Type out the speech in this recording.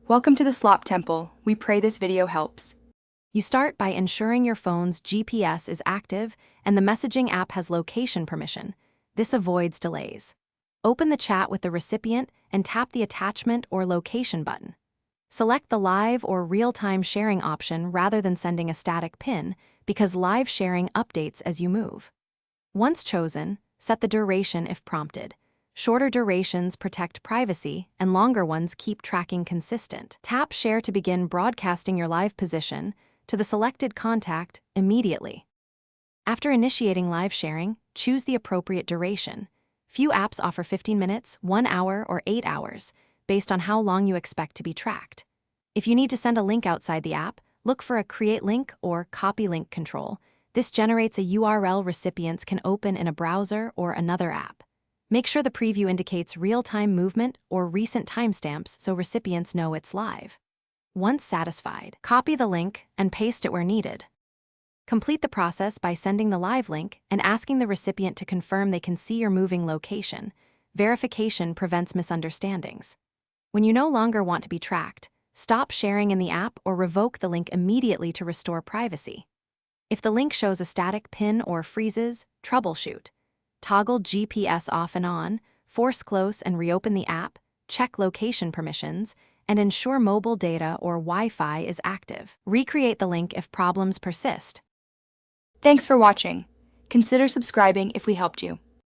Welcome to the Slop Temple. We pray this video helps. You start by ensuring your phone's GPS is active and the messaging app has location permission. This avoids delays. Open the chat with the recipient and tap the attachment or location button. Select the live or real-time sharing option rather than sending a static pin because live sharing updates as you move. Once chosen, set the duration if prompted. Shorter durations protect privacy, and longer ones keep tracking consistent. Tap Share to begin broadcasting your live position to the selected contact immediately. After initiating live sharing, choose the appropriate duration. Few apps offer 15 minutes, 1 hour, or 8 hours, based on how long you expect to be tracked. If you need to send a link outside the app, look for a Create Link or Copy Link control. This generates a URL recipients can open in a browser or another app. Make sure the preview indicates real-time movement or recent timestamps so recipients know it's live. Once satisfied, copy the link and paste it where needed. Complete the process by sending the live link and asking the recipient to confirm they can see your moving location. Verification prevents misunderstandings. When you no longer want to be tracked, stop sharing in the app or revoke the link immediately to restore privacy. If the link shows a static pin or freezes, troubleshoot. Toggle GPS off and on, force close and reopen the app, check location permissions, and ensure mobile data or Wi-Fi is active. Recreate the link if problems persist. Thanks for watching. Consider subscribing if we helped you.